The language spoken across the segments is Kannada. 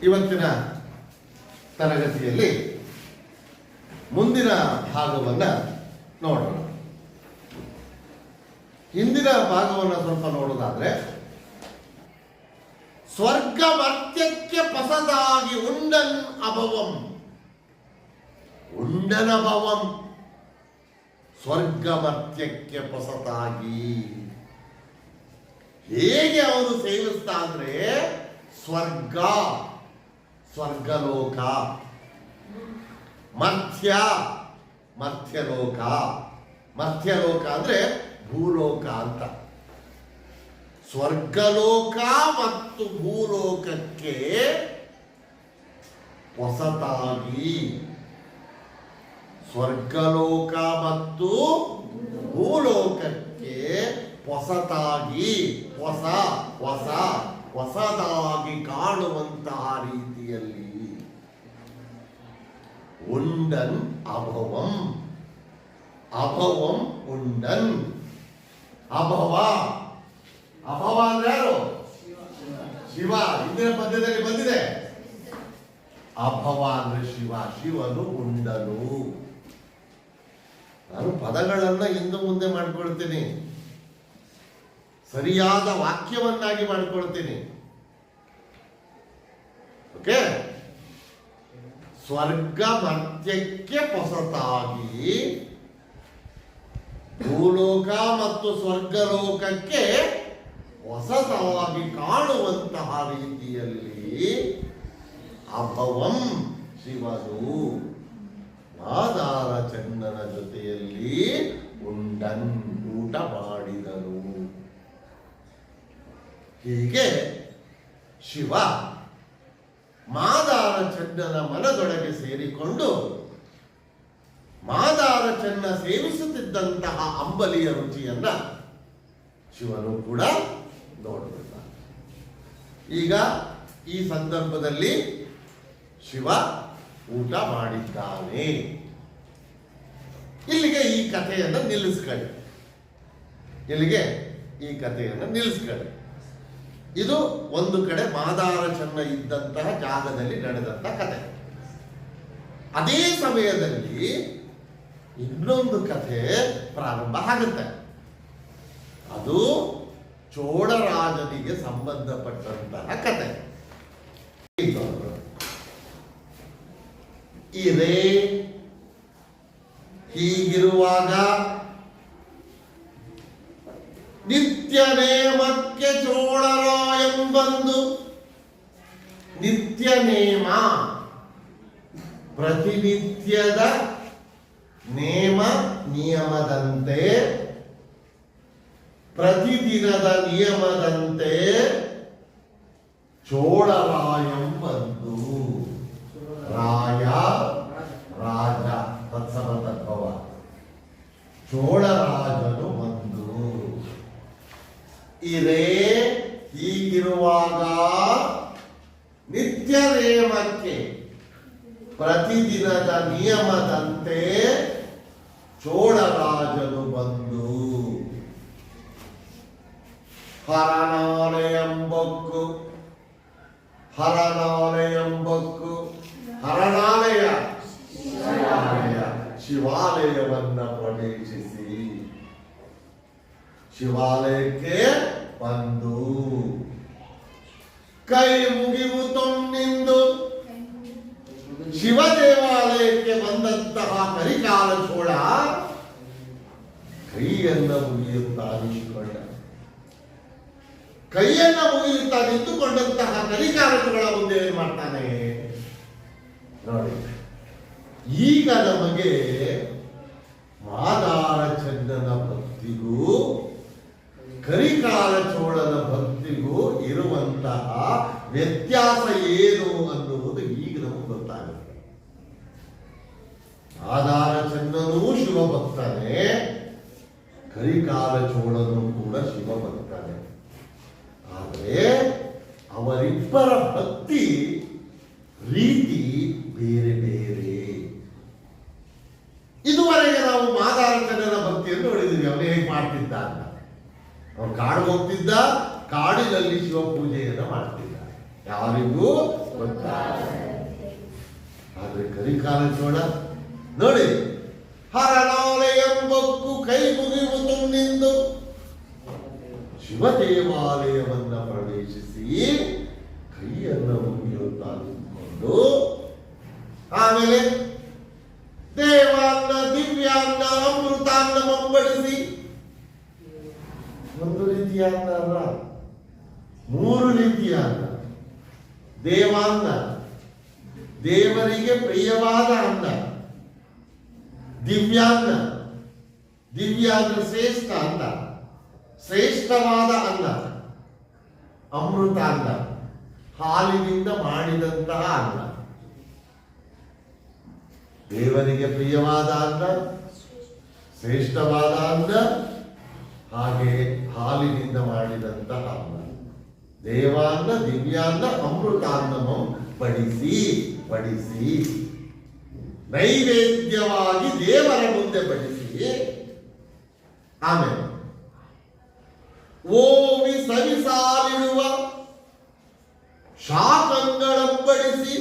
ಇವತ್ತಿನ ತರಗತಿಯಲ್ಲಿ ಮುಂದಿನ ಭಾಗವನ್ನು ನೋಡೋಣ. ಹಿಂದಿನ ಭಾಗವನ್ನು ಸ್ವಲ್ಪ ನೋಡೋದಾದ್ರೆ, ಸ್ವರ್ಗ ಮರ್ತ್ಯಕ್ಕೆ ಪಸದಾಗಿ ಉಂಡನ್ ಅಭವಂ. ಉಂಡನಭವಂ ಸ್ವರ್ಗ ಮರ್ತ್ಯಕ್ಕೆ ಪಸದಾಗಿ. ಹೇಗೆ ಅವನು ಸೇವಿಸ್ತಾ ಅಂದ್ರೆ, ಸ್ವರ್ಗ ಸ್ವರ್ಗಲೋಕ, ಮರ್ತ್ಯ ಮರ್ತ್ಯಲೋಕ. ಮರ್ತ್ಯಲೋಕ ಅಂದ್ರೆ ಭೂಲೋಕ ಅಂತ. ಸ್ವರ್ಗಲೋಕ ಮತ್ತು ಭೂಲೋಕಕ್ಕೆ ಹೊಸತಾಗಿ, ಸ್ವರ್ಗಲೋಕ ಮತ್ತು ಭೂಲೋಕಕ್ಕೆ ಹೊಸತಾಗಿ, ಹೊಸ ಹೊಸ ಹೊಸದಾಗಿ ಕಾಣುವಂತಹ ರೀತಿಯಲ್ಲಿ ಉಂಡನ್ ಅಭವಂ. ಅಭವಂ ಉಂಡನ್. ಅಭವ, ಅಭವ ಅಂದ್ರೆ ಯಾರು? ಶಿವ. ಹಿಂದಿನ ಪದ್ಯದಲ್ಲಿ ಬಂದಿದೆ. ಅಭವ ಅಂದ್ರೆ ಶಿವ. ಶಿವನು ಉಂಡನು. ನಾನು ಪದಗಳನ್ನ ಹಿಂದೆ ಮುಂದೆ ಮಾಡ್ಕೊಳ್ತೀನಿ, ಸರಿಯಾದ ವಾಕ್ಯವನ್ನಾಗಿ ಮಾಡ್ಕೊಳ್ತೀನಿ. ಓಕೆ. ಸ್ವರ್ಗ ಮರ್ತ್ಯಕ್ಕೆ ಹೊಸತಾಗಿ, ಭೂಲೋಕ ಮತ್ತು ಸ್ವರ್ಗಲೋಕಕ್ಕೆ ಹೊಸತಾಗಿ ಕಾಣುವಂತಹ ರೀತಿಯಲ್ಲಿ ಅಭವಂ ಶಿವನು ಮಾದಾರ ಚಂದನ ಜೊತೆಯಲ್ಲಿ ಉಂಡನ್ ಊಟ ಮಾಡಿದನು. ಹೀಗೆ ಶಿವ ಮಾದಾರ ಚನ್ನನ ಮನದೊಳಗೆ ಸೇರಿಕೊಂಡು ಮಾದಾರ ಚೆನ್ನ ಸೇವಿಸುತ್ತಿದ್ದಂತಹ ಅಂಬಲಿಯ ರುಚಿಯನ್ನ ಶಿವನು ಕೂಡ ನೋಡಬೇಕು. ಈಗ ಈ ಸಂದರ್ಭದಲ್ಲಿ ಶಿವ ಊಟ ಮಾಡಿದ್ದಾನೆ. ಇಲ್ಲಿಗೆ ಈ ಕಥೆಯನ್ನು ನಿಲ್ಲಿಸ್ಕೊಳ್ಳಿ. ಇಲ್ಲಿಗೆ ಈ ಕಥೆಯನ್ನು ನಿಲ್ಲಿಸ್ಕೊಳ್ಳಿ. ಇದು ಒಂದು ಕಡೆ ಮಾದಾರ ಚೆನ್ನ ಇದ್ದಂತಹ ಜಾಗದಲ್ಲಿ ನಡೆದಂತಹ ಕಥೆ. ಅದೇ ಸಮಯದಲ್ಲಿ ಇನ್ನೊಂದು ಕಥೆ ಪ್ರಾರಂಭ ಆಗುತ್ತೆ. ಅದು ಚೋಳರಾಜನಿಗೆ ಸಂಬಂಧಪಟ್ಟಂತಹ ಕಥೆ. ಇದೇ ಹೀಗಿರುವಾಗ ನಿತ್ಯ ನೇಮಕ್ಕೆ ಚೋಳರಾಯಂಬಂದು. ನಿತ್ಯ ನೇಮ, ಪ್ರತಿನಿತ್ಯದ ನೇಮ ನಿಯಮದಂತೆ, ಪ್ರತಿದಿನದ ನಿಯಮದಂತೆ ಚೋಳರಾಯಂಬಂದು. ರಾಯ ರಾಜ ತತ್ಸಮ ತತ್ವವ. ಚೋಳರಾಜನು ಬಂದು. ಇರೇ ಹೀಗಿರುವಾಗ ನಿತ್ಯ ನೇಮಕ್ಕೆ, ಪ್ರತಿದಿನದ ನಿಯಮದಂತೆ ಚೋಳರಾಜನು ಬಂದು. ಹರನಾಲಯಂಬಕ್ಕು, ಹರನಾಲಯಂಬಕ್ಕು, ಹರನಾಲಯ ಶಿವಾಲಯ, ಶಿವಾಲಯವನ್ನ ಪ್ರವೇಶಿಸಿ ಶಿವಾಲಯಕ್ಕೆ ಬಂದು ಕೈ ಮುಗಿಯುತ್ತೊಂದಿಂದು ಶಿವ ದೇವಾಲಯಕ್ಕೆ ಬಂದಂತಹ ಕರಿಕಾಲ ಚೋಳ ಕೈಯನ್ನು ಮುಗಿಯುತ್ತಾ ನಿಂತುಕೊಂಡ. ಕೈಯನ್ನ ಮುಗಿಯುತ್ತಾ ನಿಂತುಕೊಂಡಂತಹ ಕರಿಕಾಲ ಚೋಳ ಮುಂದೆ ಏನ್ ಮಾಡ್ತಾನೆ ನೋಡಿ. ಈಗ ನಮಗೆ ಮಾದಾರ ಚಂದನ ಭಕ್ತಿಗೂ ಕರಿಕಾಲ ಚೋಳನ ಭಕ್ತಿಗೂ ಇರುವಂತಹ ವ್ಯತ್ಯಾಸ ಏನು ಅನ್ನುವುದು ಈಗ ನಮಗೆ ಗೊತ್ತಾಗುತ್ತೆ. ಮಾದಾರ ಚಂದನೂ ಶಿವಭಕ್ತನೇ, ಕರಿಕಾಲ ಚೋಳನು ಕೂಡ ಶಿವಭಕ್ತನೇ. ಆದರೆ ಅವರಿಬ್ಬರ ಭಕ್ತಿ ರೀತಿ ಬೇರೆ ಬೇರೆ. ಇದುವರೆಗೆ ನಾವು ಮಾದಾರ ಚಂದನ ಭಕ್ತಿಯನ್ನು ನೋಡಿದ್ದೀವಿ. ಅವನು ಹೇಗೆ ಮಾಡ್ತಿದ್ದ ಅಂತ. ಅವನು ಕಾಡು ಹೋಗ್ತಿದ್ದ, ಕಾಡಿನಲ್ಲಿ ಶಿವ ಪೂಜೆಯನ್ನು ಮಾಡ್ತಿದ್ದ. ಯಾರಿಗೂ ಆದ್ರೆ ಕಲಿಕಾಲ ಚೋಳ ನೋಡಿ, ಹರನಾಲಯಂಬಕ್ಕು ಕೈ ಮುಗಿವು ತುಂಬಿಂದು ಶಿವದೇವಾಲಯವನ್ನ ಪ್ರವೇಶಿಸಿ ಕೈಯನ್ನು ಮುಗಿಯುತ್ತಾ ನಿಂತುಕೊಂಡು ಆಮೇಲೆ ದೇವಾನ್ನ ದಿವ್ಯಾನ್ನ ಅಮೃತಾನ್ನ ಮಂಬಳಿಸಿ, ಒಂದು ರೀತಿಯ ಅನ್ನ ಅಲ್ಲ, 3 ರೀತಿಯ ಅನ್ನ. ದೇವಾನ್ನ, ದೇವರಿಗೆ ಪ್ರಿಯವಾದ ಅನ್ನ. ದಿವ್ಯಾನ್ನ, ದಿವ್ಯ ಅಂದ್ರೆ ಶ್ರೇಷ್ಠ ಅನ್ನ, ಶ್ರೇಷ್ಠವಾದ ಅನ್ನ. ಅಮೃತಾನ್ನ, ಹಾಲಿನಿಂದ ಮಾಡಿದಂತಹ ಅನ್ನ. ದೇವರಿಗೆ ಪ್ರಿಯವಾದ ಅನ್ನ, ಶ್ರೇಷ್ಠವಾದ ಅನ್ನ, ಹಾಗೆ ಹಾಲಿನಿಂದ ಮಾಡಿದಂತಹ ಅನ್ನ. ದೇವಾನ್ನ ದಿವ್ಯಾನ್ನ ಅಮೃತಾನ್ನಮಂ ಬಡಿಸಿ ಬಡಿಸಿ ನೈವೇದ್ಯವಾಗಿ ದೇವರ ಮುಂದೆ ಬಡಿಸಿ, ಆಮೇಲೆ ಓವಿ ಸವಿಸಾಲಿಡುವ ಶಾಕಂಗಳಂಬಡಿಸಿ.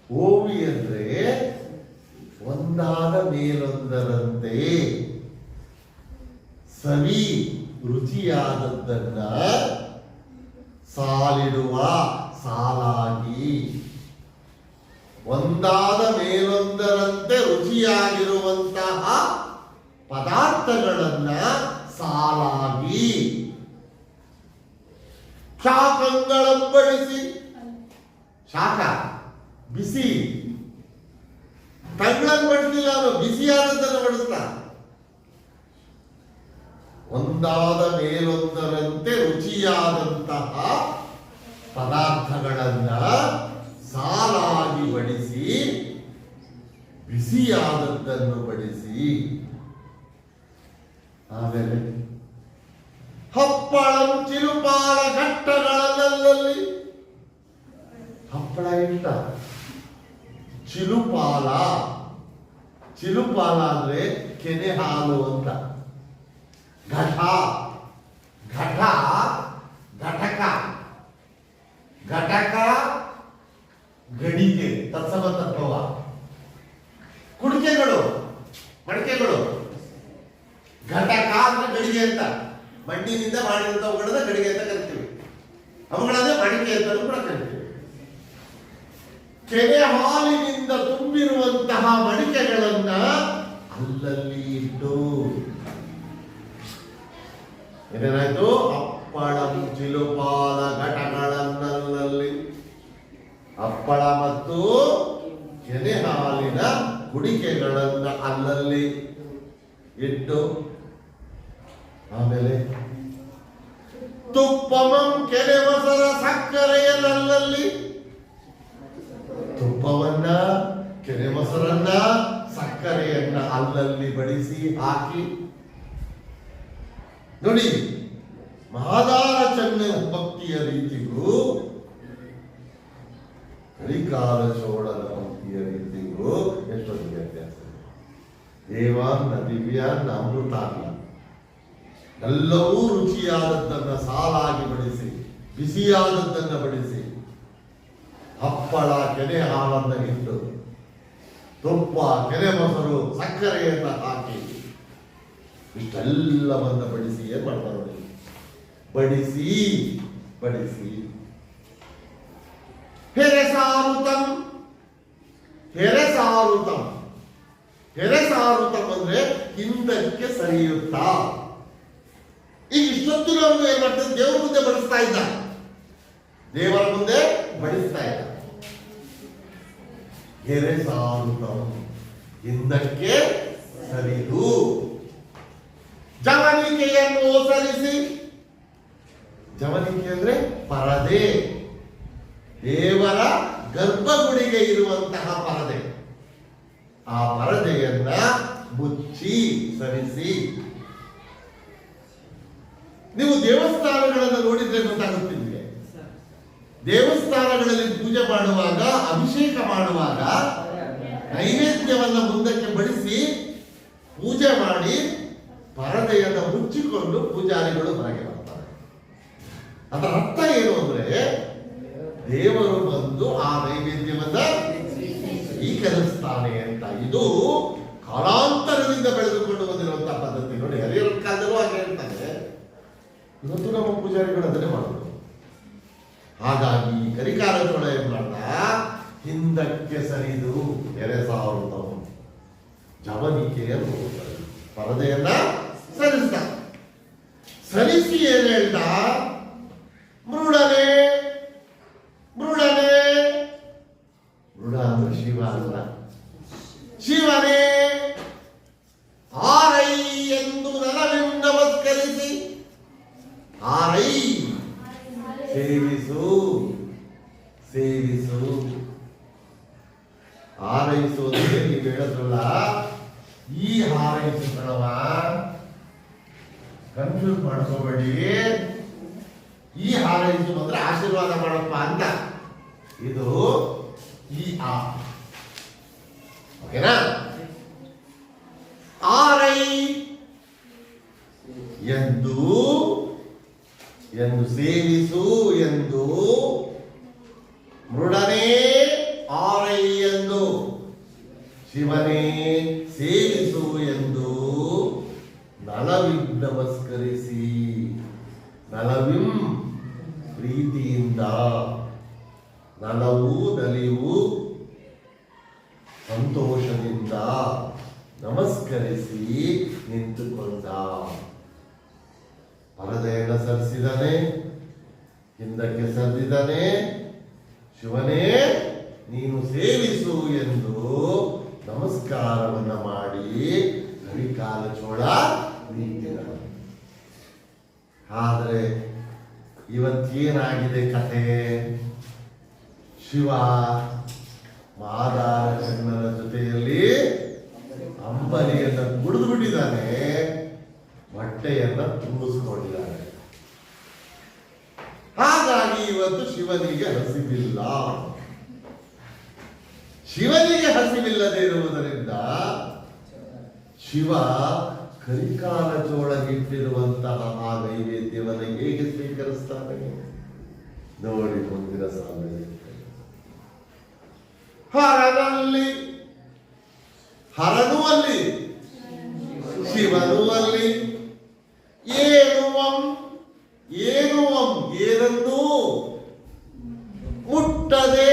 ಓವಿ ಅಂದ್ರೆ ಒಂದಾದ ಮೇಲೊಂದರಂತೆ ಸವಿ ರುಚಿಯಾದದ್ದನ್ನ ಸಾಲಿಡುವ, ಸಾಲಾಗಿ ಒಂದಾದ ಮೇಲೊಂದರಂತೆ ರುಚಿಯಾಗಿರುವಂತಹ ಪದಾರ್ಥಗಳನ್ನ ಸಾಲಾಗಿ ಶಾಕಂಗಳಂಬಡಿಸಿ. ಶಾಖ ಬಿಸಿ, ತಗ್ಳನ್ನು ಬಡಿಸಲಿಲ್ಲ, ಅವನು ಬಿಸಿಯಾದದ್ದನ್ನು ಬಡಿಸ್ತಾ. ಒಂದಾದ ಮೇಲೊಂದರಂತೆ ರುಚಿಯಾದಂತಹ ಪದಾರ್ಥಗಳನ್ನ ಸಾಲಾಗಿ ಬಡಿಸಿ, ಬಿಸಿಯಾದದ್ದನ್ನು ಬಡಿಸಿ. ಆಮೇಲೆ ಹಪ್ಪಳಂ ಚಿರುಪಾಲ ಘಟ್ಟಗಳಲ್ಲಿ, ಹಪ್ಪಳ ಇಷ್ಟ, ಚಿಲುಪಾಲ, ಚಿಲುಪಾಲ ಅಂದ್ರೆ ಕೆನೆ ಹಾಲು ಅಂತ. ಘಟ, ಘಟ, ಘಟಕ, ಘಟಕ, ಗಡಿಗೆ, ತತ್ಸಮ ತತ್ವವ. ಕುಡಿಕೆಗಳು, ಮಡಿಕೆಗಳು. ಘಟಕ ಅಂದ್ರೆ ಗಡಿಗೆ ಅಂತ, ಮಣ್ಣಿನಿಂದ ಮಾಡಿದಂಥವುಗಳನ್ನ ಗಡಿಗೆ ಅಂತ ಕರಿತೀವಿ. ಅವುಗಳನ್ನೇ ಮಡಿಕೆ ಅಂತ ಕೂಡ ಕರಿತೀವಿ. ಕೆನೆ ಹಾಲಿನಿಂದ ತುಂಬಿರುವಂತಹ ಮಡಿಕೆಗಳನ್ನ ಅಲ್ಲಲ್ಲಿ ಇಟ್ಟು ಏನೇನಾಯ್ತು? ಹಪ್ಪಳಂ ಚಿಲುಪಾಲ ಘಟಗಳನ್ನಲ್ಲಲ್ಲಿ. ಹಪ್ಪಳ ಮತ್ತು ಕೆನೆ ಹಾಲಿನ ಕುಡಿಕೆಗಳನ್ನ ಅಲ್ಲಲ್ಲಿ ಇಟ್ಟು, ಆಮೇಲೆ ತುಪ್ಪಮಂ ಕೆನೆ ಮೊಸರ ಸಕ್ಕರೆಯಲ್ಲಲ್ಲಿ. ತುಪ್ಪವನ್ನ, ಕೆನೆ ಮೊಸರನ್ನ, ಸಕ್ಕರೆಯನ್ನ ಅಲ್ಲಲ್ಲಿ ಬಡಿಸಿ ಹಾಕಿ. ನೋಡಿ, ಮಹಾದಾರ ಚೆನ್ನ ಭಕ್ತಿಯ ರೀತಿಗೂ ಕಲಿಕಾಲ ಚೋಳನ ಭಕ್ತಿಯ ರೀತಿಗೂ ಎಷ್ಟೊಂದು ವ್ಯತ್ಯಾಸ. ದೇವಾನ್ನ ದಿವ್ಯಾನ್ನ ಅಮೃತಾನ್ನ ಎಲ್ಲವೂ ರುಚಿಯಾದದ್ದನ್ನ ಸಾಲಾಗಿ ಬಡಿಸಿ, ಬಿಸಿಯಾದದ್ದನ್ನ ಬಡಿಸಿ, ಹಪ್ಪಳ ಕೆನೆ ಹಾಲನ್ನ ಇಟ್ಟು, ತುಪ್ಪ, ಕೆನೆ ಮೊಸರು, ಸಕ್ಕರೆಯನ್ನ ಹಾಕಿ ಇಷ್ಟೆಲ್ಲವನ್ನ ಬಡಿಸಿ ಏನ್ ಮಾಡ್ತಾರೆ ನೋಡಿ, ಬಡಿಸಿ ಬಡಿಸಿ. ಹೆರೆಸಾರುತಂ, ಹೆರೆಸಾರುತಂ, ಹೆರೆಸಾರುತಂ ಅಂದ್ರೆ ಹಿಂದಕ್ಕೆ ಸರಿಯುತ್ತಾ. ಈಗ ಇಷ್ಟೊತ್ತು ನಾವು ಏನ್ ಮಾಡ್ತಾರೆ? ದೇವರ ಮುಂದೆ ಬಡಿಸ್ತಾ ಇದ್ದ, ದೇವರ ಮುಂದೆ ಬಡಿಸ್ತಾ ಇದ್ದ. ಹೆರೆಸಾರುತಂ, ಹಿಂದಕ್ಕೆ ಸರಿದು. ಜವನಿಕೆಯನ್ನು ಓಸರಿಸಿ, ಜವನಿಕೆ ಅಂದ್ರೆ ಪರದೆ, ದೇವರ ಗರ್ಭಗುಡಿಗೆ ಇರುವಂತಹ ಪರದೆ. ಆ ಪರದೆಯನ್ನ ಮುಚ್ಚಿ ಸರಿಸಿ. ನೀವು ದೇವಸ್ಥಾನಗಳನ್ನು ನೋಡಿದ್ರೆ ಗೊತ್ತಾಗುತ್ತಿದೆ. ದೇವಸ್ಥಾನಗಳಲ್ಲಿ ಪೂಜೆ ಮಾಡುವಾಗ, ಅಭಿಷೇಕ ಮಾಡುವಾಗ ನೈವೇದ್ಯವನ್ನ ಮುಂದಕ್ಕೆ ಬಡಿಸಿ ಪೂಜೆ ಮಾಡಿ ಪರದೆಯನ್ನು ಮುಚ್ಚಿಕೊಂಡು ಪೂಜಾರಿಗಳು ಹೊರಗೆ ಬರ್ತಾರೆ. ಅದರ ಅರ್ಥ ಏನು ಅಂದ್ರೆ ದೇವರು ಬಂದು ಆ ನೈವೇದ್ಯವನ್ನ ಸ್ವೀಕರಿಸ್ತಾನೆ ಅಂತ. ಇದು ಕಾಲಾಂತರದಿಂದ ಬೆಳೆದುಕೊಂಡು ಬಂದಿರುವಂತಹ ಪದ್ಧತಿ. ನೋಡಿ, ಹಿರಿಯರ ಕಾಲದಲ್ಲೂ ಹಾಗೆ ಹೇಳ್ತಾನೆ, ಇವತ್ತು ನಮ್ಮ ಪೂಜಾರಿಗಳು ಅದನ್ನೇ ಮಾಡೋದು. ಹಾಗಾಗಿ ಕರಿಕಾಲ ಚೋಳ ಏನ್ ಮಾಡ್ದ, ಹಿಂದಕ್ಕೆ ಸರಿದು ಎರೆಸಾವೃತ ಜವನಿಕೆಯನ್ನು ಪರದೆಯನ್ನ ಸರಿಸಿದ. ಸರಿಸಿ ಏನ್ ಹೇಳ್ದ, ಮೃಡನೆ ಮೃಡನೆ, ಮೃಡ ಅಂದ್ರೆ ಶಿವ ಅಲ್ಲ, ಶಿವನೇ ಆರೈ ಎಂದು ನನವಿಂ ನಮಸ್ಕರಿಸಿ, ಆರೈ ಸೇವಿಸು ಸೇವಿಸು. ಹಾರೈಸೋದ್ರೆ ನೀವು ಹೇಳಿದ್ರಲ್ಲ, ಈ ಹಾರೈಸುತ್ತಳವ ಕನ್ಫ್ಯೂಸ್ ಮಾಡ್ಕೋಬೇಡಿ. ಈ ಹಾರೈಸು ಅಂದ್ರೆ ಆಶೀರ್ವಾದ ಮಾಡಪ್ಪ ಅಂತ, ಇದು ಈ ಆ, ಓಕೆನಾ? ಆರೈ ಎಂದು ಎಂದು ಸೇವಿಸು ಎಂದು, ಮೃಡನೇ ಆರೈ ಎಂದು, ಶಿವನೇ ಸೇವಿಸು ಎಂದು, ನಲವಿಂ ನಮಸ್ಕರಿಸಿ, ನಲವಿಂ ಪ್ರೀತಿಯಿಂದ, ನಲವು ನಲಿವು ಸಂತೋಷದಿಂದ ನಮಸ್ಕರಿಸಿ ನಿಂತುಕೊಂಡ. ಪರದೆಯನ್ನು ಸರಿಸಿದನೆ, ಹಿಂದಕ್ಕೆ ಸರಿದಿದ್ದಾನೆ. ಶಿವನೇ ನೀನು ಸೇವಿಸು ಎಂದು ನಮಸ್ಕಾರವನ್ನ ಮಾಡಿ ಕರಿಕಾಲ ಚೋಳ ನಿಂತಿದ. ಆದ್ರೆ ಇವತ್ತೇನಾಗಿದೆ ಕಥೆ, ಶಿವ ಮಾದಾರ ಕಣ್ಣನ ಜೊತೆಯಲ್ಲಿ ಅಂಬಲಿಯನ್ನ ಕುಡಿದು ಬಿಟ್ಟಿದ್ದಾನೆ, ಹೊಟ್ಟೆಯನ್ನ ತುಂಬಿಸ್ಕೊಂಡಿದ್ದಾನೆ. ಹಾಗಾಗಿ ಇವತ್ತು ಶಿವನಿಗೆ ಹಸಿವಿಲ್ಲ. ಶಿವನಿಗೆ ಹಸಿವಿಲ್ಲದೆ ಇರುವುದರಿಂದ ಶಿವ ಕರಿಕಾಲ ಚೋಳಗಿಟ್ಟಿರುವಂತಹ ಆ ನೈವೇದ್ಯವನ್ನು ಹೇಗೆ ಸ್ವೀಕರಿಸ್ತಾನೆ ನೋಡಿ ಮುಂದಿನ ಸಾಲ. ಹರನಲ್ಲಿ ಹರನು ಅಲ್ಲಿ, ಶಿವನು ಅಲ್ಲಿ. ಏನುವಂ ಏನುವಂ ಏನನ್ನು ಮುಟ್ಟದೆ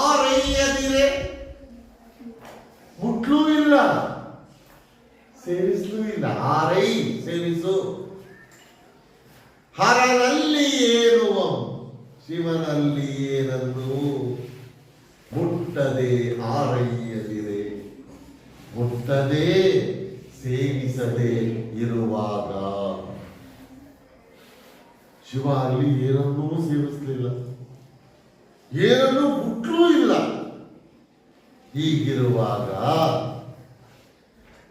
ಆರೈಯದಿರೆ, ಮುಟ್ಲೂ ಇಲ್ಲ ಸೇವಿಸಲೂ ಇಲ್ಲ. ಆರೈ ಸೇವಿಸು. ಹರನಲ್ಲಿ ಏನುವಂ ಶಿವನಲ್ಲಿ ಏನನ್ನು ಮುಟ್ಟದೆ ಆರೈಯದಿರೆ, ಮುಟ್ಟದೆ ಸೇವಿಸದೆ ಇರುವಾಗ. ಶಿವ ಅಲ್ಲಿ ಏನನ್ನೂ ಸೇವಿಸಲಿಲ್ಲ, ಏನನ್ನೂ ಮುಟ್ಟಲೂ ಇಲ್ಲ. ಹೀಗಿರುವಾಗ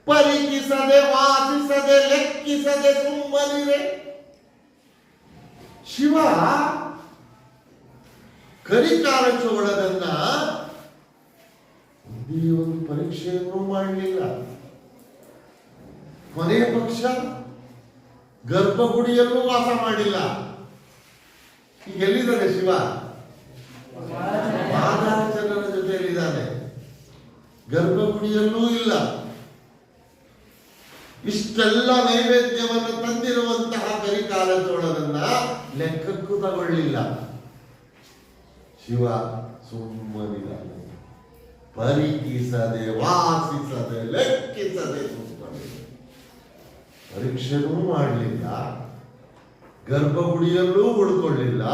ಪರಿಕಿಸದೆ ವಾಸಿಸದೆ ಲೆಕ್ಕಿಸದೆ ಸುಮ್ಮನಿರೆ. ಶಿವ ಕರಿಕಾಲ ಚೋಳನನ್ನ ಒಂದೇ ಒಂದು ಪರೀಕ್ಷೆಯನ್ನು ಮಾಡಲಿಲ್ಲ. ಕೊನೆಯ ಪಕ್ಷ ಗರ್ಭಗುಡಿಯಲ್ಲೂ ವಾಸ ಮಾಡಿಲ್ಲ. ಈಗ ಎಲ್ಲಿದ್ದಾನೆ ಶಿವ? ಮಾದಾರ ಜನರ ಜೊತೆಯಲ್ಲಿದ್ದಾನೆ, ಗರ್ಭಗುಡಿಯಲ್ಲೂ ಇಲ್ಲ. ಇಷ್ಟೆಲ್ಲ ನೈವೇದ್ಯವನ್ನು ತಂದಿರುವಂತಹ ಕರಿಕಾಲ ಚೋಳನನ್ನ ಲೆಕ್ಕಕ್ಕೂ ತಗೊಳ್ಳಿಲ್ಲ. ಶಿವ ಸುಮ್ಮನಿದ್ದಾನೆ, ಪರಿಕಿಸದೆ ವಾಸಿಸದೆ ಲೆಕ್ಕಿಸದೆ ಸುಮ್ಮನಿದೆ. ಪರೀಕ್ಷೆನೂ ಮಾಡಲಿಲ್ಲ, ಗರ್ಭಗುಡಿಯಲ್ಲೂ ಉಳ್ಕೊಳ್ಳಿಲ್ಲ,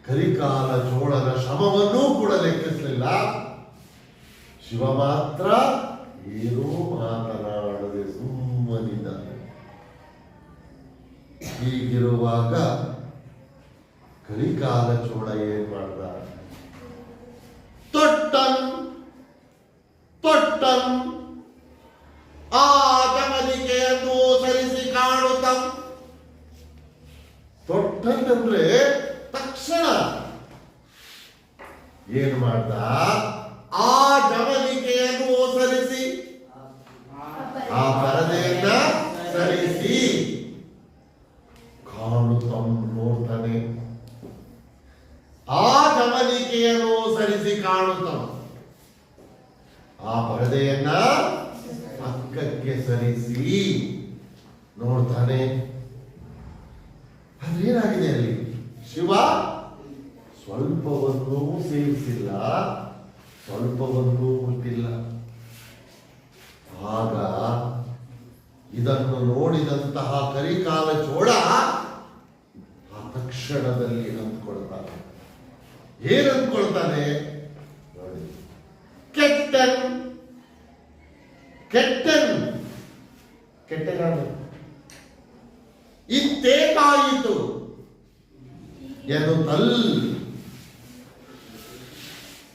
ಕರಿಕಾಲ ಚೋಳನ ಶ್ರಮವನ್ನೂ ಕೂಡ ಲೆಕ್ಕಿಸಲಿಲ್ಲ. ಶಿವ ಮಾತ್ರ ಏನೂ ಮಾತನಾಡದೆ ಸುಮ್ಮನಿದ್ದಾನೆ. ಹೀಗಿರುವಾಗ ಕರಿಕಾಲ ಚೋಳ ಏನ್ ಮಾಡ್ದ? ತೊಟ್ಟನ್ ತೊಟ್ಟನ್ ಆ ಜಮನಿಕೆಯನ್ನು ಸರಿಸಿ ಕಾಣುತ್ತ. ತೊಟ್ಟನ್ ಅಂದ್ರೆ ತಕ್ಷಣ ಏನ್ ಮಾಡ್ದ? ಆ ಜಮನಿಕೆಯನ್ನು ಸರಿಸಿ, ಆ ಪರದೆಯನ್ನ ಸರಿಸಿ ಕಾಣುತ್ತ ನೋಡ್ತಾನೆ. ಲೆಕ್ಕಕ್ಕೆ ಸರಿಸಿ ನೋಡ್ತಾನೆ. ಅದೇನಾಗಿದೆ ಅಲ್ಲಿ? ಶಿವ ಸ್ವಲ್ಪವನ್ನೂ ಸೇವಿಸಿಲ್ಲ, ಸ್ವಲ್ಪವನ್ನೂ ಮುಟ್ಟಿಲ್ಲ. ಆಗ ಇದನ್ನು ನೋಡಿದಂತಹ ಕರಿಕಾಲ ಚೋಳ ಆ ತಕ್ಷಣದಲ್ಲಿ ಅಂದ್ಕೊಳ್ತಾನೆ. ಏನಂದ್ಕೊಳ್ತಾನೆ ನೋಡಿ, ಕೆಟ್ಟನ್ ಕೆಟ್ಟನ್ ಕೆಟ್ಟನಾನು ಇಂತೇಕಾಯಿತು ಎನ್ನುತ್ತಲ್.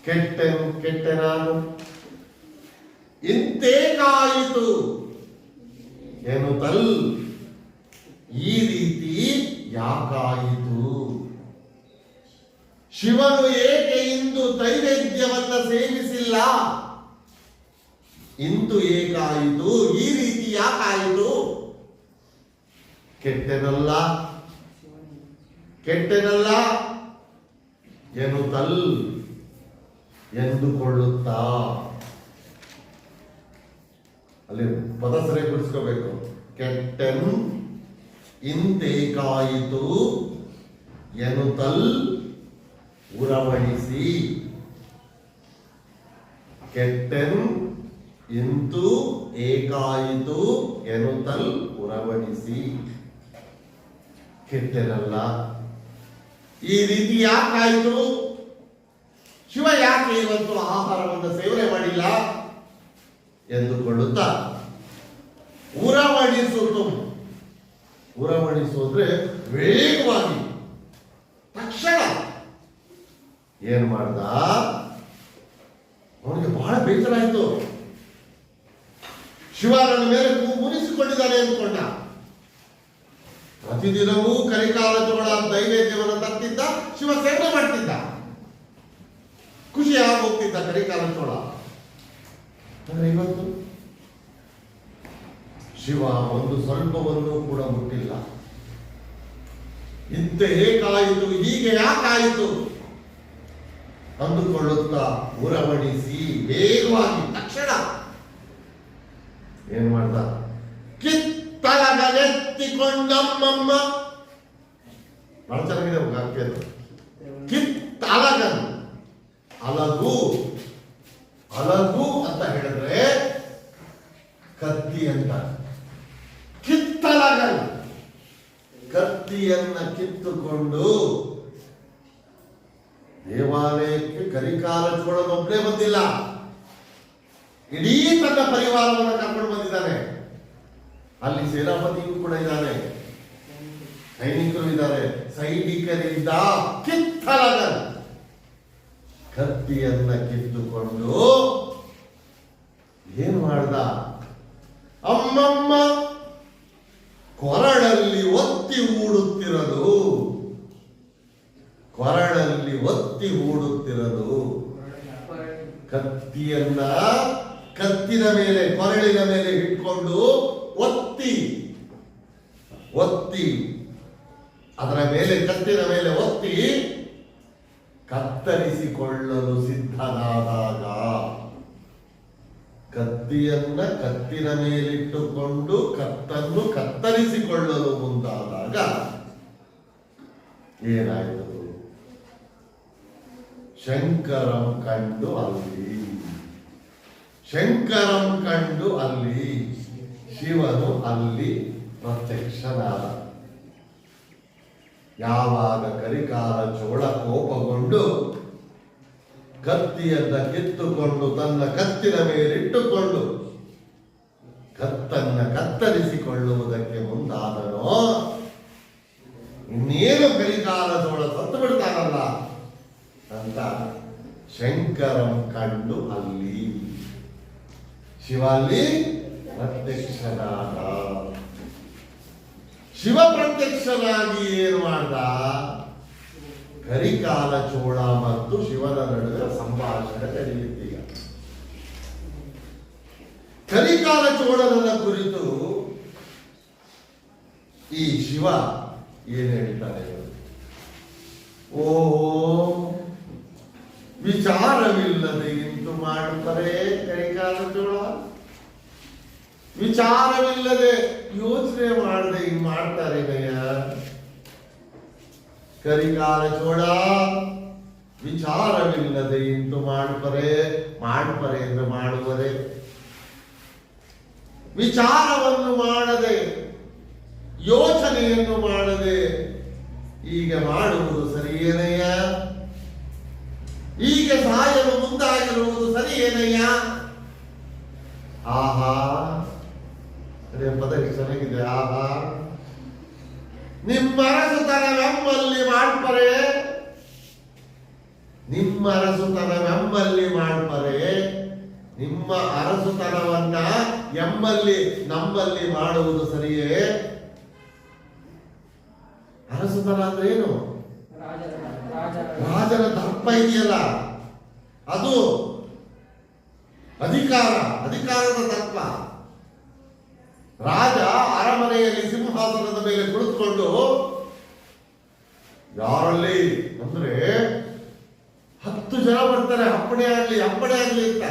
ಕೆಟ್ಟನ್ ಕೆಟ್ಟನಾನು ಇಂತೇಕಾಯಿತು ಎನ್ನುತ್ತಲ್. ಈ ರೀತಿ ಯಾಕಾಯಿತು? ಶಿವನು ಏಕೆ ಇಂದು ನೈವೇದ್ಯವನ್ನ ಸೇವಿಸಿಲ್ಲ? ಇಂದು ಏಕಾಯಿತು? ಈ ರೀತಿ ಯಾಕಾಯಿತು? ಕೆಟ್ಟನಲ್ಲ ಕೆಟ್ಟನಲ್ಲ ಎನ್ನುತ್ತಲ್ ಎಂದುಕೊಳ್ಳುತ್ತಾ. ಅಲ್ಲಿ ಪದ ಸರಿಪಡಿಸ್ಕೋಬೇಕು. ಕೆಟ್ಟನ್ ಇಂತೇಕಾಯಿತು ಎನ್ನುತ್ತಲ್ ಉರವಣಿಸಿ. ಕೆಟ್ಟನ್ ಇಂತು ಏಕಾಯಿತು ಎನ್ನುತ್ತಲ್ ಉರವಣಿಸಿ. ಕೆಟ್ಟನಲ್ಲ. ಈ ರೀತಿ ಯಾಕಾಯಿತು? ಶಿವ ಯಾಕೆ ಇವತ್ತು ಆಹಾರವನ್ನು ಸೇವನೆ ಮಾಡಿಲ್ಲ ಎಂದುಕೊಳ್ಳುತ್ತಾ ಉರವಣಿಸುತ್ತು. ಉರವಣಿಸು ಅಂದ್ರೆ ವೇಗವಾಗಿ ತಕ್ಷಣ ಏನ್ ಮಾಡ್ದ? ಅವನಿಗೆ ಬಹಳ ಬೇಜಾರಾಯಿತು. ಶಿವ ನನ್ನ ಮೇಲೆ ಮುನಿಸಿಕೊಂಡಿದ್ದಾನೆ ಅಂದ್ಕೊಂಡ. ಪ್ರತಿದಿನವೂ ಕರಿಕಾಲ ಚೋಳ ನೈವೇದ್ಯವನ್ನು ತರ್ತಿದ್ದ, ಶಿವ ಸೇವನೆ ಮಾಡ್ತಿದ್ದ, ಖುಷಿಯಾಗಿ ಹೋಗ್ತಿದ್ದ ಕರಿಕಾಲ ಚೋಳ. ಆದರೆ ಇವತ್ತು ಶಿವ ಒಂದು ಸ್ವಲ್ಪವನ್ನು ಕೂಡ ಮುಟ್ಟಿಲ್ಲ. ಇಂತ ಏಕಾಯಿತು, ಹೀಗೆ ಯಾಕಾಯಿತು ಅಂದುಕೊಳ್ಳುತ್ತಾ ಉರವಣಿಸಿ ವೇಗವಾಗಿ ತಕ್ಷಣ ಏನ್ ಮಾಡ್ದ? ಕಿತ್ತಲಗನೆತ್ತಿಕೊಂಡಮ್ಮಮ್ಮ. ಬಹಳ ಚೆನ್ನಾಗಿದೆ ವಾಕ್ಯ. ಕಿತ್ತಲಗನ್, ಅಲಗು. ಅಲಗು ಅಂತ ಹೇಳಿದ್ರೆ ಕತ್ತಿ ಅಂತ. ಕಿತ್ತಲಗನ್, ಕತ್ತಿಯನ್ನ ಕಿತ್ತುಕೊಂಡು ದೇವಾಲಯಕ್ಕೆ ಕರಿಕಾಲ ಚೋಳನೊಬ್ಬನೇ ಬಂದಿಲ್ಲ, ಇಡೀ ತನ್ನ ಪರಿವಾರವನ್ನು ಕರ್ಕೊಂಡು ಬಂದಿದ್ದಾನೆ. ಅಲ್ಲಿ ಸೇನಾಪತಿಯೂ ಕೂಡ ಇದ್ದಾನೆ, ಸೈನಿಕರು ಇದ್ದಾರೆ, ಸೈನಿಕರಿಂದ ಕಿತ್ತಲಗನ್ ಕತ್ತಿಯನ್ನ ಕಿತ್ತುಕೊಂಡು ಏನ್ ಮಾಡ್ದ? ಅಮ್ಮಮ್ಮ ಕೊರಳಲ್ಲಿ ಒತ್ತಿ ಹೂಡುತ್ತಿರಲು, ಕೊರಳಲ್ಲಿ ಒತ್ತಿ ಹೂಡುತ್ತಿರಲು. ಕತ್ತಿಯನ್ನ ಕತ್ತಿನ ಮೇಲೆ, ಕೊರಳಿನ ಮೇಲೆ ಇಟ್ಕೊಂಡು ಒತ್ತಿ ಒತ್ತಿ ಅದರ ಮೇಲೆ, ಕತ್ತಿನ ಮೇಲೆ ಒತ್ತಿ ಕತ್ತರಿಸಿಕೊಳ್ಳಲು ಸಿದ್ಧನಾದಾಗ, ಕತ್ತಿಯನ್ನ ಕತ್ತಿನ ಮೇಲಿಟ್ಟುಕೊಂಡು ಕತ್ತನ್ನು ಕತ್ತರಿಸಿಕೊಳ್ಳಲು ಮುಂದಾದಾಗ ಏನಾಯಿತು? ಶಂಕರಂ ಕಂಡು ಅಲ್ಲಿ, ಶಂಕರಂ ಕಂಡು ಅಲ್ಲಿ, ಶಿವನು ಅಲ್ಲಿ ಪ್ರತ್ಯಕ್ಷನಾದ. ಯಾವಾಗ ಕರಿಕಾಲ ಚೋಳ ಕೋಪಗೊಂಡು ಕತ್ತಿಯನ್ನ ಕಿತ್ತುಕೊಂಡು ತನ್ನ ಕತ್ತಿನ ಮೇಲಿಟ್ಟುಕೊಂಡು ಕತ್ತನ್ನ ಕತ್ತರಿಸಿಕೊಳ್ಳುವುದಕ್ಕೆ ಮುಂದಾದನೋ, ಇನ್ನೇನು ಕರಿಕಾಲ ಚೋಳ ಸತ್ತು ಬಿಡ್ತಾನಲ್ಲ ಅಂತ ಶಂಕರಂ ಕಂಡು ಅಲ್ಲಿ, ಶಿವ ಅಲ್ಲಿ ಪ್ರತ್ಯಕ್ಷನಾದ. ಶಿವ ಪ್ರತ್ಯಕ್ಷನಾಗಿ ಏನು ಮಾಡ್ದ? ಕರಿಕಾಲ ಚೋಳ ಮತ್ತು ಶಿವನ ನಡುವೆ ಸಂಭಾಷಣೆ ನಡೆಯುತ್ತೀಗ. ಕರಿಕಾಲ ಚೋಳನ ಕುರಿತು ಈ ಶಿವ ಏನ್ ಹೇಳ್ತಾನೆ? ಓ ವಿಚಾರವಿಲ್ಲದೆ ಇಂತು ಮಾಡುತ್ತಾರೆ ಕರಿಕಾಲ ಚೋಳ. ವಿಚಾರವಿಲ್ಲದೆ ಯೋಚನೆ ಮಾಡದೆ ಹಿಂಗ್ ಮಾಡ್ತಾರೆ ನಯ್ಯ. ಕರಿಕಾಲ ಚೋಳ ವಿಚಾರವಿಲ್ಲದೆ ಇಂತು ಮಾಡ್ಪರೆ ಅಂದ್ರೆ ಮಾಡುವರೆ. ವಿಚಾರವನ್ನು ಮಾಡದೆ ಯೋಚನೆಯನ್ನು ಮಾಡದೆ ಈಗ ಮಾಡುವುದು ಸರಿಯೇನಯ್ಯ? ಈಗ ಸಾಯಲು ಮುಂದಾಗಿರುವುದು ಸರಿಯೇನಯ್ಯ? ಆಹಾ, ಪದ ಚೆನ್ನಾಗಿದೆ. ಆಹಾ, ನಿಮ್ಮ ಅರಸುತನವೆಂಬಲ್ಲಿ ಮಾಡ್ಪರೆ, ನಿಮ್ಮ ಅರಸುತನವೆಂಬಲ್ಲಿ ಮಾಡ್ಪರೆ, ನಿಮ್ಮ ಅರಸುತನವನ್ನ ಎಂಬಲ್ಲಿ ನಮ್ಮಲ್ಲಿ ಮಾಡುವುದು ಸರಿಯೇ? ಅರಸುತನ ಅಂದ್ರೆ ಏನು? ರಾಜನ ದರ್ಪ ಇದೆಯಲ್ಲ, ಅದು ಅಧಿಕಾರದ ದರ್ಪ. ರಾಜ ಅರಮನೆಯಲ್ಲಿ ಸಿಂಹಾಸನದ ಮೇಲೆ ಕುಳಿತುಕೊಂಡು ಯಾರಲ್ಲಿ ಅಂದ್ರೆ 10 ಜನ ಬರ್ತಾರೆ, ಅಪ್ಪಣೆ ಆಗ್ಲಿ ಅಂತ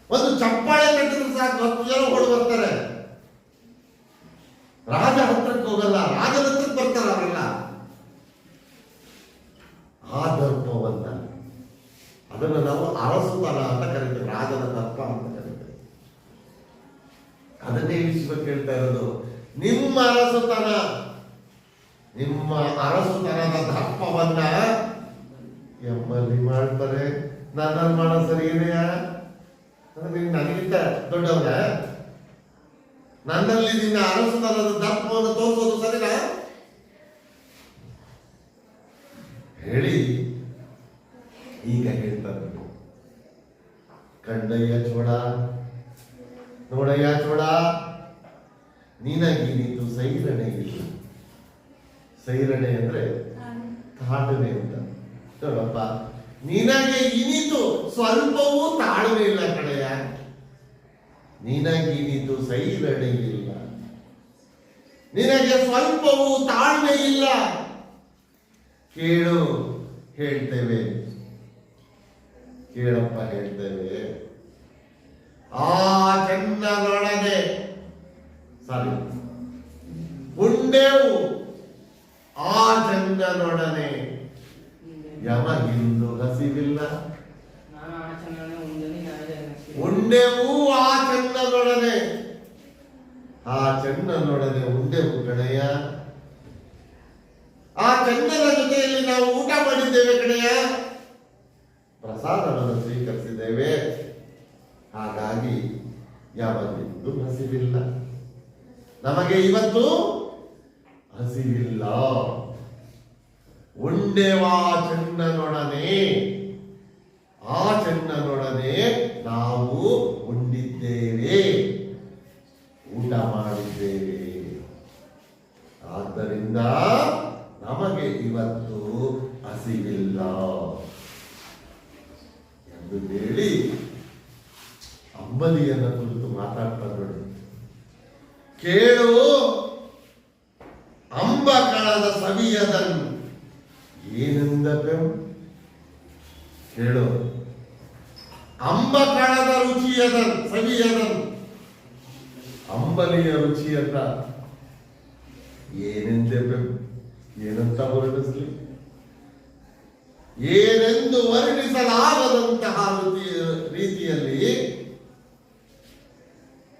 ಒಂದು ಚಪ್ಪಾಳೆ ತಟ್ಟಿದ್ರೆ ಸಾಕು 10 ಜನ ಓಡಿ ಬರ್ತಾರೆ. ರಾಜ ಹತ್ರಕ್ಕೆ ಹೋಗಲ್ಲ, ರಾಜನ ಹತ್ರಕ್ಕೆ ಬರ್ತಾರೆ ಅವರೆಲ್ಲ. ಆ ದರ್ಪವನ್ನ ಅದನ್ನು ನಾವು ಅರಸುತನ ಅಂತ ಕರಿತೇವೆ, ರಾಜನ ದರ್ಪ ಅಂತ ಕರಿತೇವೆ. ಅದನ್ನೇ ವಿಶ್ವಕ್ಕೆ ಹೇಳ್ತಾ ಇರೋದು. ನಿಮ್ಮ ಅರಸುತನದ ದರ್ಪವನ್ನ ಎಂಬಲ್ಲಿ ಮಾಡ್ತಾರೆ. ನನ್ನಲ್ಲಿ ಮಾಡೋ ಸರಿ ಏನೆಯಾ? ನನಗಿಂತ ದೊಡ್ಡವನ ನನ್ನಲ್ಲಿ ನಿನ್ನ ಅರಸುತನದ ದರ್ಪವನ್ನು ತೋರಿಸೋದು ಸರಿನಾ ಹೇಳಿ ಈಗ ಹೇಳ್ತಾರೆ. ಕಂಡಯ್ಯ ಚೋಡ, ನೋಡಯ್ಯ ಚೋಡ, ನಿನಗಿನಿತು ಸೈರಣೆ ಇಲ್ಲ. ಸೈರಣೆ ಅಂದ್ರೆ ತಾಳ್ಮೆ ಅಂತ. ನೋಡಪ್ಪ, ನಿನಗೆ ಇನಿತು ಸ್ವಲ್ಪವೂ ತಾಳ್ಮೆ ಇಲ್ಲ ಕಡೆಯ. ನಿನಗಿನಿತು ಸೈರಣೆ ಇಲ್ಲ, ನಿನಗೆ ಸ್ವಲ್ಪವೂ ತಾಳ್ಮೆ ಇಲ್ಲ. ಕೇಳು ಹೇಳ್ತೇವೆ, ಕೇಳಪ್ಪ ಹೇಳ್ತೇವೆ. ಆ ಚೆನ್ನದೊಡನೆ ಸಾರಿ ಉಂಡೆವು, ಆ ಚೆನ್ನದೊಡನೆ ಯಮಗಿಂದು ಹಸಿವಿಲ್ಲ. ಉಂಡೆವು ಆ ಚೆನ್ನದೊಡನೆ, ಆ ಚೆನ್ನದೊಡನೆ ಉಂಡೆವು ಕಡೆಯ. ಆ ಚೆನ್ನದ ಜೊತೆಯಲ್ಲಿ ನಾವು ಊಟ ಮಾಡಿದ್ದೇವೆ ಕಡೆಯ, ಪ್ರಸಾದವನ್ನು ಸ್ವೀಕರಿಸಿದ್ದೇವೆ. ಹಾಗಾಗಿ ಯಾವತ್ತಿಂದು ಹಸಿವಿಲ್ಲ, ನಮಗೆ ಇವತ್ತು ಹಸಿವಿಲ್ಲ. ಉಂಡೆವಾ ಚೆನ್ನನೊಡನೆ, ಆ ಚೆನ್ನನೊಡನೆ ನಾವು ಉಂಡಿದ್ದೇವೆ, ಊಟ ಮಾಡಿದ್ದೇವೆ. ಆದ್ದರಿಂದ ನಮಗೆ ಇವತ್ತು ಹಸಿವಿಲ್ಲ ಎಂದು ಹೇಳಿ ಅಂಬಲಿಯನ್ನ ಕುರಿತು ಮಾತಾಡ್ತಾರೆ ನೋಡಿ. ಕೇಳು ಅಂಬ ಕಳದ ಸವಿಯದನ್ ಏನೆಂದಪೆಂ. ಕೇಳು ಅಂಬ ಕಳದ ರುಚಿಯದನ್ ಸವಿಯದನ್, ಅಂಬಲಿಯ ರುಚಿಯನ್ನ ಏನೆಂದೆಪೆಂ, ಏನಂತ ವರ್ಣಿಸಲಿ? ಏನೆಂದು ವರ್ಣಿಸಲಾಗದಂತಹ ರೀತಿಯಲ್ಲಿ,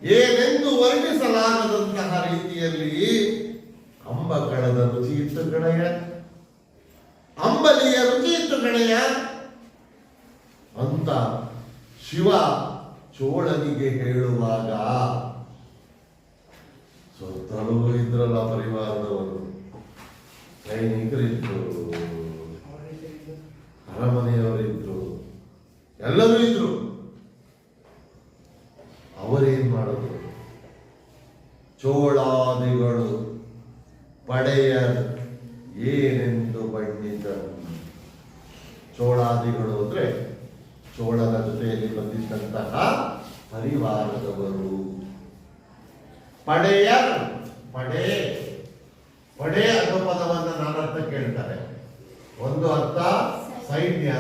ಏನೆಂದು ವರ್ಣಿಸಲಾಗದಂತಹ ರೀತಿಯಲ್ಲಿ ಅಂಬ ಕಳದ ರುಚಿ ಇತ್ತು ಕಣಯ್ಯ, ಅಂಬಲಿಯ ರುಚಿ ಇತ್ತು ಕಣಯ್ಯ ಅಂತ ಶಿವ ಚೋಳನಿಗೆ ಹೇಳುವಾಗ ಸುತ್ತಲೂ ಇದ್ರಲ್ಲ ಪರಿವಾರದವರು, ಸೈನಿಕರಿದ್ರು, ಅರಮನೆಯವರಿದ್ರು, ಎಲ್ಲರೂ ಇದ್ರು. ಅವರೇನ್ ಮಾಡೋದು? ಚೋಳಾದಿಗಳು ಪಡೆಯ ಏನೆಂದು ಬಣ್ಣಿದರು. ಚೋಳಾದಿಗಳು ಅಂದ್ರೆ ಚೋಳನ ಜೊತೆಯಲ್ಲಿ ಬಂದಿದ್ದಂತಹ ಪರಿವಾರದವರು. ಪಡೆಯ ಪಡೆ ಪಡೆ ಅನ್ನೋ ಪದವನ್ನ ನಾನರ್ಥ ಕೇಳ್ತಾರೆ. ಒಂದು ಅರ್ಥ ಸೈನ್ಯ,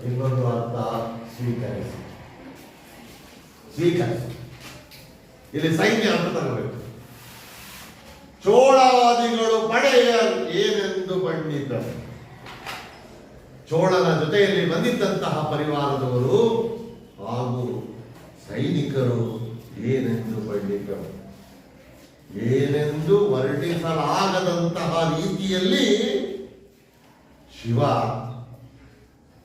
ಇನ್ನೊಂದು ಅರ್ಥ ಸ್ವೀಕರಿಸಿ. ಇಲ್ಲಿ ಸೈನ್ಯ ಅಂತ ತರಬೇಕು. ಚೋಳಾದಿಗಳು ಪಡೆಯ ಏನೆಂದು ಪಂಡಿತ. ಚೋಳನ ಜೊತೆಯಲ್ಲಿ ಬಂದಿದ್ದಂತಹ ಪರಿವಾರದವರು ಹಾಗೂ ಸೈನಿಕರು ಏನೆಂದು ಪಂಡಿತರು, ಏನೆಂದು ವರ್ಣಿಸಲಾಗದಂತಹ ರೀತಿಯಲ್ಲಿ ಶಿವ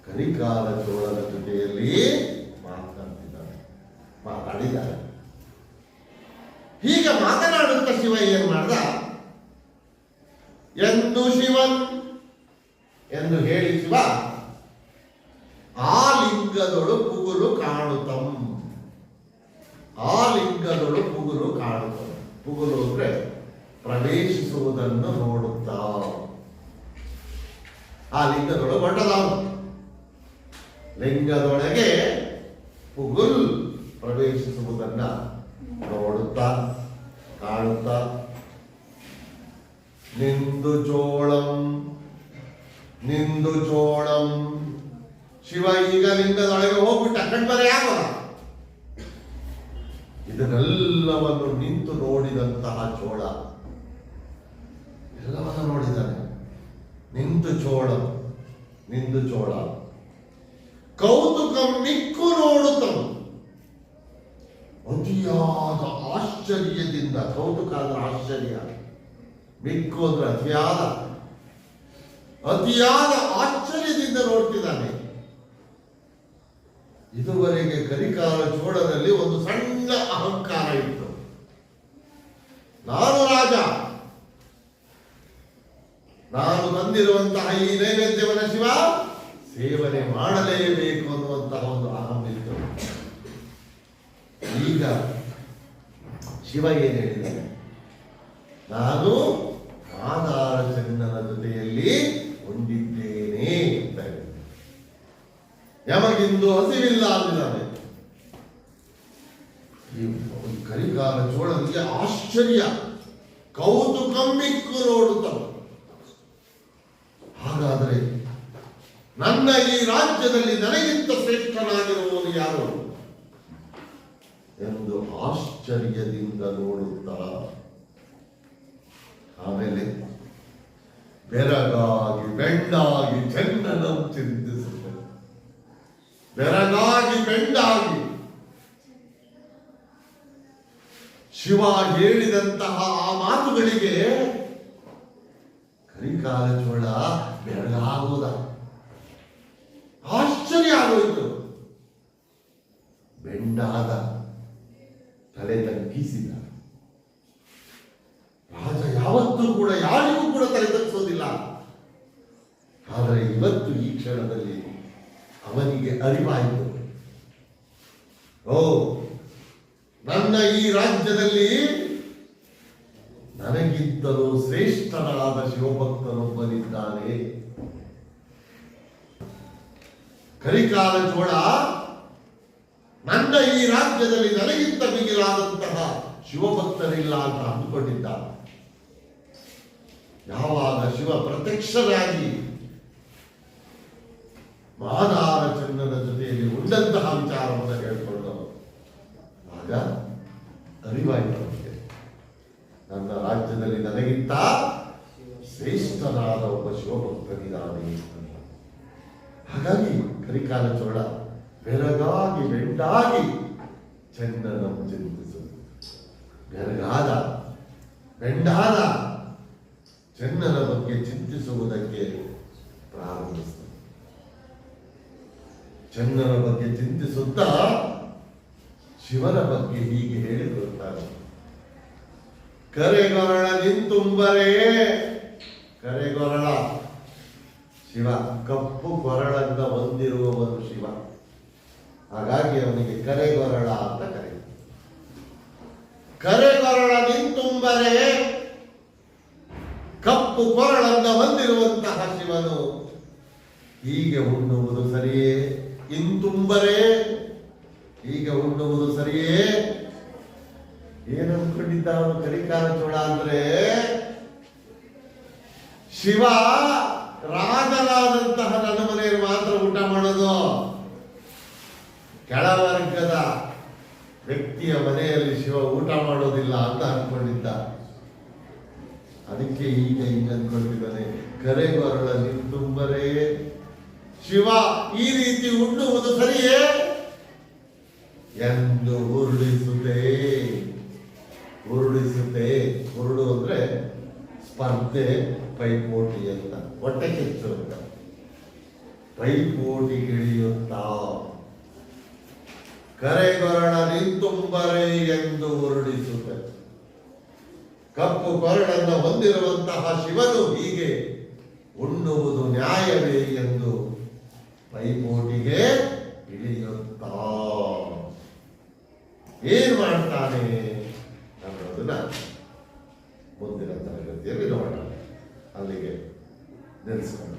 ಕರಿಕಾಲ ಚೋಳನ ಜೊತೆಯಲ್ಲಿ ಮಾತಾಡಿದ್ದಾರೆ. ಹೀಗೆ ಮಾತನಾಡುತ್ತ ಶಿವ ಏನ್ ಮಾಡ್ದ, ಎಂದು ಶಿವನ್ ಎಂದು ಹೇಳಿ ಶಿವ ಆ ಲಿಂಗದೊಳು ಪುಗುರು ಕಾಣುತ್ತಂ. ಆ ಲಿಂಗದೊಳು ಪುಗುರು ಕಾಣುತ್ತಂ. ಪುಗುರು ಅಂದ್ರೆ ಪ್ರವೇಶಿಸುವುದನ್ನು ನೋಡುತ್ತಾ. ಆ ಲಿಂಗದೊಳಗೆ ಹೊರಟದವನು. ಲಿಂಗದೊಳಗೆ ಪುಗುಲ್ ಪ್ರವೇಶಿಸುವುದನ್ನ ನೋಡುತ್ತಾ ಕಾಣುತ್ತಾ. ನಿಂದು ಚೋಳಂ ನಿಂದು ಚೋಳಂ. ಶಿವ ಈಗ ಲಿಂಗದೊಳಗೆ ಹೋಗ್ಬಿಟ್ಟ, ಕಣ್ಮರೆ ಆಗೋಣ. ಇದನ್ನೆಲ್ಲವನ್ನು ನಿಂತು ನೋಡಿದಂತಹ ಚೋಳ ಎಲ್ಲವನ್ನ ನೋಡಿದ್ದಾನೆ. ನಿಂತು ಚೋಳ ನಿಂದು ಚೋಳ ಕೌತುಕಂ ಮಿಕ್ಕು ನೋಡುತ್ತವು. ಅತಿಯಾದ ಆಶ್ಚರ್ಯದಿಂದ, ಕೌತುಕ ಅಂದ್ರೆ ಆಶ್ಚರ್ಯ, ಮಿಕ್ಕು ಅಂದ್ರೆ ಅತಿಯಾದ ಆಶ್ಚರ್ಯದಿಂದ ನೋಡ್ತಿದ್ದಾನೆ. ಇದುವರೆಗೆ ಕರಿಕಾಲ ಚೋಳದಲ್ಲಿ ಒಂದು ಸಣ್ಣ ಅಹಂಕಾರ ಇತ್ತು. ನಾನು ರಾಜ, ನಾನು ತಂದಿರುವಂತಹ ಈ ನೈವೇದ್ಯವನ್ನ ಶಿವ ಸೇವನೆ ಮಾಡಲೇಬೇಕು ಅನ್ನುವಂತಹ ಒಂದು ಅಹಂ ಇತ್ತು. ಈಗ ಶಿವ ಏನ್ ಹೇಳಿದ್ದಾನೆ, ನಾನು ಆಧಾರ ಚಂದನ ಜೊತೆಯಲ್ಲಿ ಹೊಂದಿದ್ದೇನೆ ಅಂತ ಹೇಳಿದ್ದಾನೆ. ಯಮಗಿಂದು ಹಸಿವಿಲ್ಲ ಅಂದಿದ್ದಾನೆ. ಈ ಕರಿಕಾಲ ಚೋಳನಿಗೆ ಆಶ್ಚರ್ಯ, ಕೌತುಕಮ್ಮಿಕ್ಕು ನೋಡುತ್ತವ. ಹಾಗಾದರೆ ನನ್ನ ಈ ರಾಜ್ಯದಲ್ಲಿ ನನಗಿಂತ ಶ್ರೇಷ್ಠನಾಗಿರುವವನು ಯಾರು ಎಂದು ಆಶ್ಚರ್ಯದಿಂದ ನೋಡುತ್ತಾ ಆಮೇಲೆ ಬೆರಗಾಗಿ ಬೆಂಡಾಗಿ ಚಂದನಂ ಚಿಂತಿಸುತ್ತೆ. ಬೆರಗಾಗಿ ಬೆಂಡಾಗಿ ಶಿವ ಹೇಳಿದಂತಹ ಆ ಮಾತುಗಳಿಗೆ ಕರಿಕಾಲ ಚೋಳ ಬೆರಗಾಗುವುದ, ಆಶ್ಚರ್ಯ ಆಗೋಯಿತು. ಬೆಂಡಾದ, ತಲೆ ತಗ್ಗಿಸಿದ. ರಾಜ ಯಾವತ್ತೂ ಕೂಡ ಯಾರಿಗೂ ಕೂಡ ತಲೆ ತಗ್ಗಿಸೋದಿಲ್ಲ. ಆದರೆ ಇವತ್ತು ಈ ಕ್ಷಣದಲ್ಲಿ ಅವನಿಗೆ ಅರಿವಾಯಿತು, ಓ ನನ್ನ ಈ ರಾಜ್ಯದಲ್ಲಿ ನನಗಿಂತಲೂ ಶ್ರೇಷ್ಠನಾದ ಶಿವಭಕ್ತನೊಬ್ಬನಿದ್ದಾನೆ. ಕರಿಕಾಲ ಚೋಳ ನನ್ನ ಈ ರಾಜ್ಯದಲ್ಲಿ ನನಗಿಂತ ಮಿಗಿಲಾದಂತಹ ಶಿವಭಕ್ತರಿಲ್ಲ ಅಂತ ಅಂದುಕೊಂಡಿದ್ದ. ಯಾವಾಗ ಶಿವ ಪ್ರತ್ಯಕ್ಷರಾಗಿ ಮಾದಾರ ಚಂದನ ಜೊತೆಯಲ್ಲಿ ಉಂಡಂತಹ ವಿಚಾರವನ್ನು ಹೇಳಿಕೊಂಡು ಆಗ ಅರಿವಾಯಿತು ಅವನಿಗೆ, ನನ್ನ ರಾಜ್ಯದಲ್ಲಿ ನನಗಿಂತ ಶ್ರೇಷ್ಠನಾದ ಒಬ್ಬ ಶಿವಭಕ್ತನಿದ್ದಾನೆ. ಹಾಗಾಗಿ ಕರಿಕಾಲ ಚೋಳ ಬೆರಗಾಗಿ ಬೆಂಡಾಗಿ ಚಂದನ ಚಿಂತಿಸುವುದು. ಬೆರಗಾದ ಬೆಂಡಾದ ಚಂದನ ಬಗ್ಗೆ ಚಿಂತಿಸುವುದಕ್ಕೆ ಪ್ರಾರಂಭಿಸಿದ. ಚಂದನ ಬಗ್ಗೆ ಚಿಂತಿಸುತ್ತಾ ಶಿವನ ಬಗ್ಗೆ ಹೀಗೆ ಹೇಳಿಕೊಳ್ತಾರೆ, ಕರೆಗೊರಳ ನಿಂತುಂಬರೇ. ಕರೆಗೊರಳ ಶಿವ, ಕಪ್ಪು ಕೊರಳನ್ನ ಹೊಂದಿರುವವನು ಶಿವ. ಹಾಗಾಗಿ ಅವನಿಗೆ ಕರೆಗೊರಳ ಅಂತ ಕರೆಯುತ್ತಾರೆ. ಕರೆಗೊರಳ ನಿಂತುಂಬರೇ, ಕಪ್ಪು ಕೊರಳನ್ನ ಹೊಂದಿರುವಂತಹ ಶಿವನು ಹೀಗೆ ಉಣ್ಣುವುದು ಸರಿಯೇ? ಇಂತುಂಬರೇ, ಹೀಗೆ ಉಣ್ಣುವುದು ಸರಿಯೇ? ಏನು ಅಂದ್ಕೊಂಡಿದ್ದ ಅವನು ಕರಿಕಾಲ ಚೋಳ ಅಂದ್ರೆ, ಶಿವ ರಾಜನಾದಂತಹ ನನ್ನ ಮನೆಯಲ್ಲಿ ಮಾತ್ರ ಊಟ ಮಾಡೋದು, ಕೆಳವರ್ಗದ ವ್ಯಕ್ತಿ ಬೆಂಕಿಯ ಮನೆಯಲ್ಲಿ ಶಿವ ಊಟ ಮಾಡೋದಿಲ್ಲ ಅಂತ ಅನ್ಕೊಂಡಿದ್ದ. ಅದಕ್ಕೆ ಈಗ ಹಿಂಗ ಅನ್ಕೊಂಡಿದ್ದಾನೆ, ಕರೆಗೊರಳ ನಿಂತುಂಬರೇ ಶಿವ ಈ ರೀತಿ ಉಣ್ಣುವುದು ಸರಿಯೇ ಎಂದು ಉರುಳಿಸುತ್ತೆ. ಉರುಳು ಅಂದ್ರೆ ಸ್ಪರ್ಧೆ, ಪೈಪೋಟಿ ಅಂತ, ಹೊಟ್ಟೆ ಕಿಚ್ಚು ಅಂತ. ಪೈಪೋಟಿಗಿಳಿಯುತ್ತಾ ಕರೆಗೊರಳ ನಿಂತುಂಬರೇ ಎಂದು ಉರುಳಿಸುತ್ತೆ. ಕಪ್ಪು ಕೊರಳನ್ನು ಹೊಂದಿರುವಂತಹ ಶಿವನು ಹೀಗೆ ಉಣ್ಣುವುದು ನ್ಯಾಯವೇ ಎಂದು ಪೈಪೋಟಿಗೆ ಇಳಿಯುತ್ತಾ ಏನ್ ಮಾಡ್ತಾನೆ ಅನ್ನೋದನ್ನ ಮುಂದಿನ ತರಗತಿಯಲ್ಲಿ ನೋಡೋಣ. ಅಲ್ಲಿಗೆ ನಿಲ್ಲಿಸೋಣ.